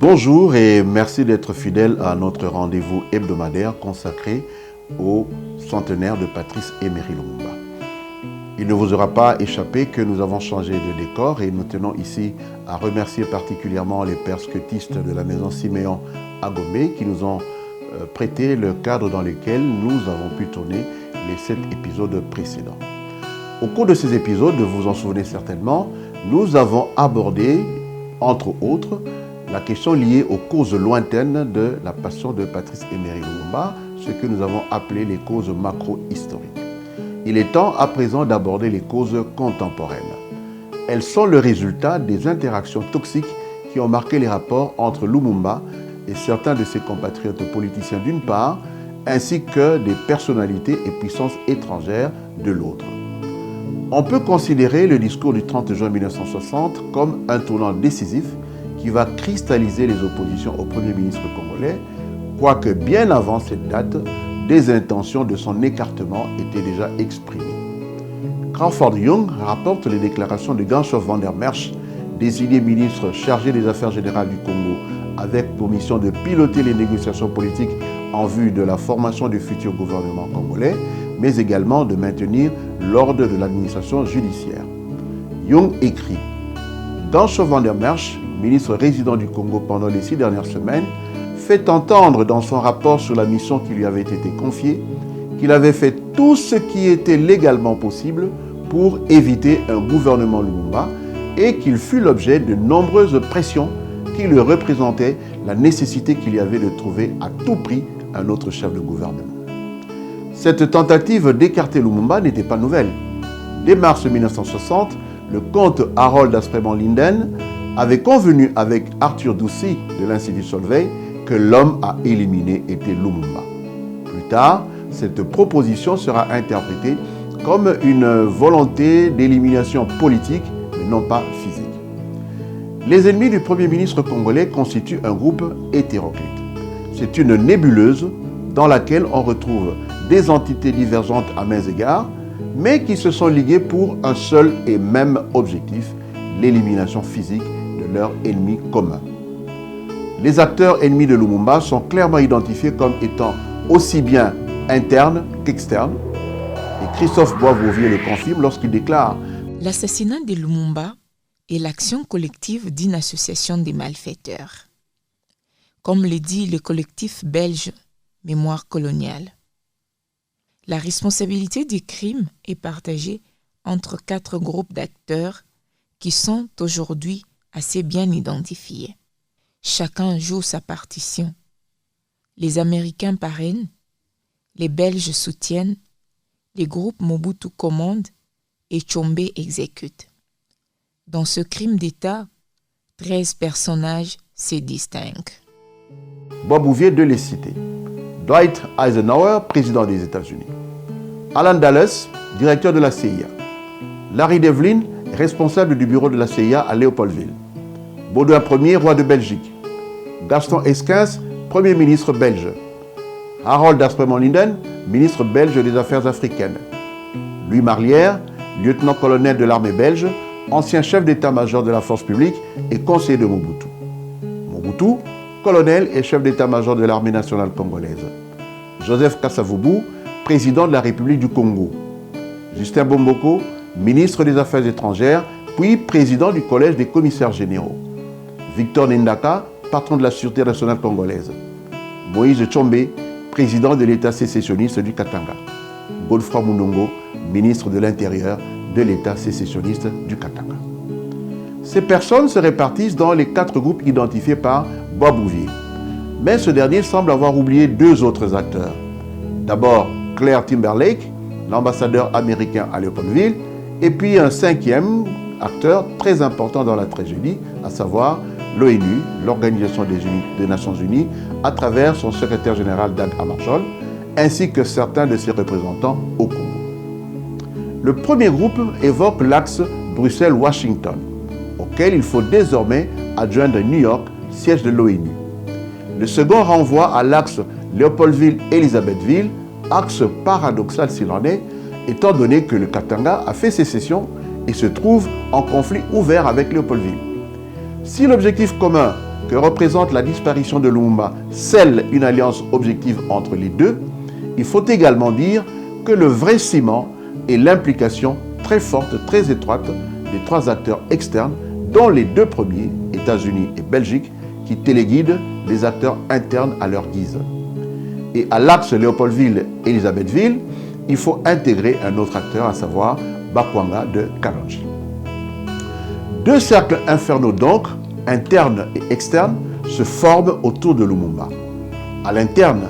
Bonjour et merci d'être fidèle à notre rendez-vous hebdomadaire consacré au centenaire de Patrice Emery Lumumba. Il ne vous aura pas échappé que nous avons changé de décor et nous tenons ici à remercier particulièrement les pères scutistes de la maison Siméon à Gomé qui nous ont prêté le cadre dans lequel nous avons pu tourner les 7 épisodes précédents. Au cours de ces épisodes, vous vous en souvenez certainement, nous avons abordé, entre autres, la question liée aux causes lointaines de la passion de Patrice Emery Lumumba, ce que nous avons appelé les causes macro-historiques. Il est temps à présent d'aborder les causes contemporaines. Elles sont le résultat des interactions toxiques qui ont marqué les rapports entre Lumumba et certains de ses compatriotes politiciens d'une part, ainsi que des personnalités et puissances étrangères de l'autre. On peut considérer le discours du 30 juin 1960 comme un tournant décisif qui va cristalliser les oppositions au Premier ministre congolais, quoique bien avant cette date, des intentions de son écartement étaient déjà exprimées. Crawford Young rapporte les déclarations de Ganshof van der Merch, désigné ministre chargé des Affaires générales du Congo, avec pour mission de piloter les négociations politiques en vue de la formation du futur gouvernement congolais, mais également de maintenir l'ordre de l'administration judiciaire. Young écrit « Ganshof van der Merch, ministre résident du Congo pendant les 6 dernières semaines, fait entendre dans son rapport sur la mission qui lui avait été confiée qu'il avait fait tout ce qui était légalement possible pour éviter un gouvernement Lumumba et qu'il fut l'objet de nombreuses pressions qui lui représentaient la nécessité qu'il y avait de trouver à tout prix un autre chef de gouvernement. Cette tentative d'écarter Lumumba n'était pas nouvelle. Dès mars 1960, le comte Harold Aspremont Linden avait convenu avec Arthur Doucy de l'Institut Solvay que l'homme à éliminer était Lumumba. Plus tard, cette proposition sera interprétée comme une volonté d'élimination politique, mais non pas physique. Les ennemis du Premier ministre congolais constituent un groupe hétéroclite. C'est une nébuleuse dans laquelle on retrouve des entités divergentes à mains égards, mais qui se sont liguées pour un seul et même objectif, l'élimination physique de leur ennemi commun. Les acteurs ennemis de Lumumba sont clairement identifiés comme étant aussi bien internes qu'externes. Et Christophe Boisvauvier le confirme lorsqu'il déclare « L'assassinat de Lumumba est l'action collective d'une association des malfaiteurs. Comme le dit le collectif belge Mémoire coloniale. La responsabilité des crimes est partagée entre 4 groupes d'acteurs qui sont aujourd'hui assez bien identifiés. Chacun joue sa partition. Les Américains parrainent, les Belges soutiennent, les groupes Mobutu commandent et Tshombe exécute. Dans ce crime d'État, 13 personnages se distinguent. » Boisvauvier de les citer. Dwight Eisenhower, président des États-Unis. Alan Dulles, directeur de la CIA. Larry Devlin, responsable du bureau de la CIA à Léopoldville. Baudouin Ier, roi de Belgique. Gaston Esquins, Premier ministre belge. Harold Aspremont Linden, ministre belge des Affaires africaines. Louis Marlière, lieutenant-colonel de l'armée belge, ancien chef d'état-major de la force publique et conseiller de Mobutu. Mobutu, colonel et chef d'état-major de l'armée nationale congolaise. Joseph Kasavubu, président de la République du Congo. Justin Bomboko, ministre des Affaires étrangères, puis président du Collège des commissaires généraux. Victor Ndaka, patron de la Sûreté nationale congolaise. Moïse Tshombe, président de l'État sécessionniste du Katanga. Godefroid Munongo, ministre de l'Intérieur de l'État sécessionniste du Katanga. Ces personnes se répartissent dans les 4 groupes identifiés par Boisvauvier. Mais ce dernier semble avoir oublié 2 autres acteurs. D'abord, Claire Timberlake, l'ambassadeur américain à Léopoldville, et puis un 5e acteur très important dans la tragédie, à savoir l'ONU, l'Organisation des Nations Unies, à travers son secrétaire général Dag Hammarskjöld, ainsi que certains de ses représentants au Congo. Le premier groupe évoque l'axe Bruxelles-Washington, auquel il faut désormais adjoindre New York, siège de l'ONU. Le second renvoie à l'axe Léopoldville-Élisabethville, axe paradoxal s'il en est, étant donné que le Katanga a fait sécession et se trouve en conflit ouvert avec Léopoldville. Si l'objectif commun que représente la disparition de Lumumba scelle une alliance objective entre les deux, il faut également dire que le vrai ciment est l'implication très forte, très étroite des trois acteurs externes, dont les deux premiers, États-Unis et Belgique, qui téléguident les acteurs internes à leur guise. Et à l'axe Léopoldville-Elisabethville, il faut intégrer un autre acteur, à savoir Bakwanga de Kalonji. Deux cercles infernaux donc, internes et externes, se forment autour de Lumumba. À l'interne,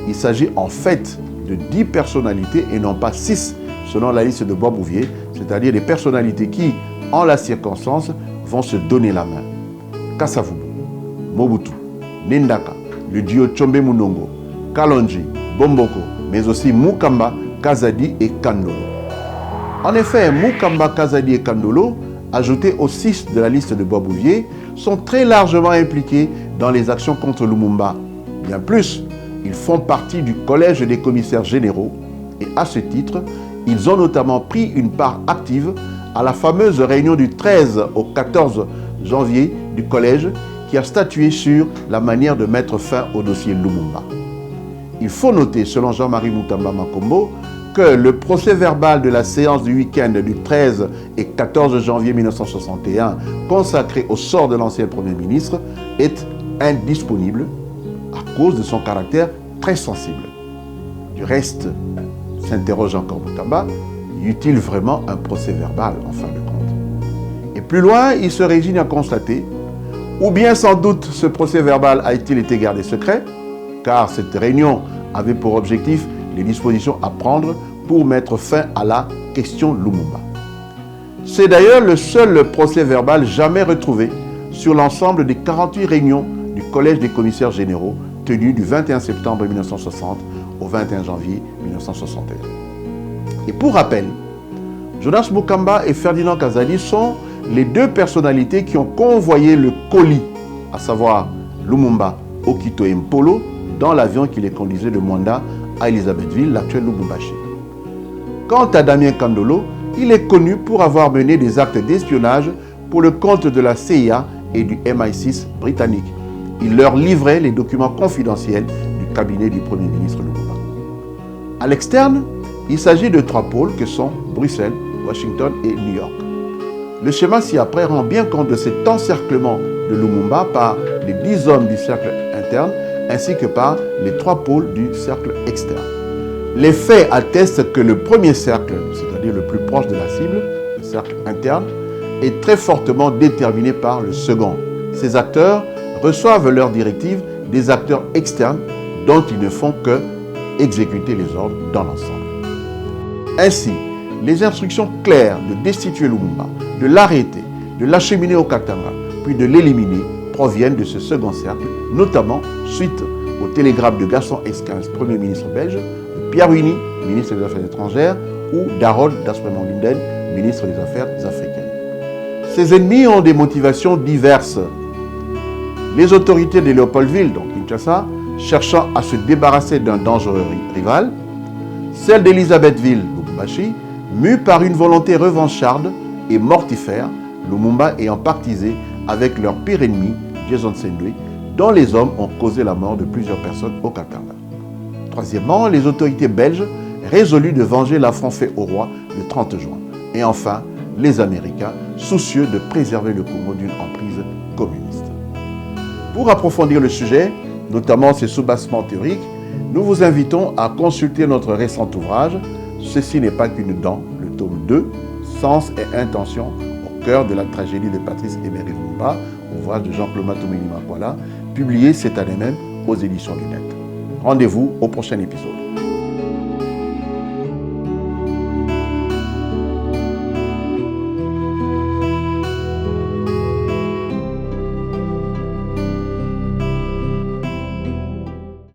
il s'agit en fait de 10 personnalités et non pas 6 selon la liste de Bois-Bouvier, c'est-à-dire des personnalités qui, en la circonstance, vont se donner la main. Kasavubu, Mobutu, Nindaka, le duo Tshombe Munongo, Kalonji, Bomboko, mais aussi Mukamba, Kazadi et Kandolo. En effet, Mukamba, Kazadi et Kandolo, ajoutés aux 6 de la liste de Bois-Bouvier, sont très largement impliqués dans les actions contre Lumumba. Bien plus, ils font partie du collège des commissaires généraux et à ce titre, ils ont notamment pris une part active à la fameuse réunion du 13 au 14 janvier du collège qui a statué sur la manière de mettre fin au dossier Lumumba. Il faut noter, selon Jean-Marie Mutamba Makombo, que le procès verbal de la séance du week-end du 13 et 14 janvier 1961 consacré au sort de l'ancien Premier ministre est indisponible à cause de son caractère très sensible. Du reste, s'interroge encore Mutamba, y eut-il vraiment un procès verbal en fin de compte? Et plus loin, il se résigne à constater, ou bien sans doute ce procès verbal a-t-il été gardé secret, car cette réunion avait pour objectif les dispositions à prendre pour mettre fin à la question Lumumba. C'est d'ailleurs le seul procès verbal jamais retrouvé sur l'ensemble des 48 réunions du Collège des commissaires généraux tenues du 21 septembre 1960 au 21 janvier 1961. Et pour rappel, Jonas Mukamba et Ferdinand Kazadi sont les deux personnalités qui ont convoyé le colis, à savoir Lumumba, Okito et Mpolo, dans l'avion qui les conduisait de Mwanda à Elisabethville, l'actuel Lubumbashi. Quant à Damien Kandolo, il est connu pour avoir mené des actes d'espionnage pour le compte de la CIA et du MI6 britannique. Il leur livrait les documents confidentiels du cabinet du Premier ministre Lumumba. À l'externe, il s'agit de 3 pôles que sont Bruxelles, Washington et New York. Le schéma ci-après rend bien compte de cet encerclement de Lumumba par les 10 hommes du cercle interne ainsi que par les 3 pôles du cercle externe. Les faits attestent que le premier cercle, c'est-à-dire le plus proche de la cible, le cercle interne, est très fortement déterminé par le second. Ces acteurs reçoivent leurs directives des acteurs externes dont ils ne font que exécuter les ordres dans l'ensemble. Ainsi, les instructions claires de destituer Lumumba, de l'arrêter, de l'acheminer au Katanga, puis de l'éliminer, proviennent de ce second cercle, notamment suite au télégramme de Gaston Esquins, Premier ministre belge, de Pierre Winnie, ministre des Affaires étrangères, ou d'Harold Daspremont-Linden, ministre des Affaires africaines. Ces ennemis ont des motivations diverses. Les autorités de Léopoldville, donc Kinshasa, cherchant à se débarrasser d'un dangereux rival, celle d'Elisabethville, Lubumbashi, mue par une volonté revancharde et mortifère, Lumumba ayant pactisé avec leur pire ennemi, Jason Sendwe, dont les hommes ont causé la mort de plusieurs personnes au Katanga. Troisièmement, les autorités belges résolues de venger l'affront fait au roi le 30 juin. Et enfin, les Américains, soucieux de préserver le Congo d'une emprise communiste. Pour approfondir le sujet, notamment ses soubassements théoriques, nous vous invitons à consulter notre récent ouvrage « Ceci n'est pas qu'une dent », le tome 2, « Sens et intention au cœur de la tragédie de Patrice Emery Lumumba », ouvrage de Jean-Claude Matomini Makwala, publié cette année même aux éditions du Net. Rendez-vous au prochain épisode.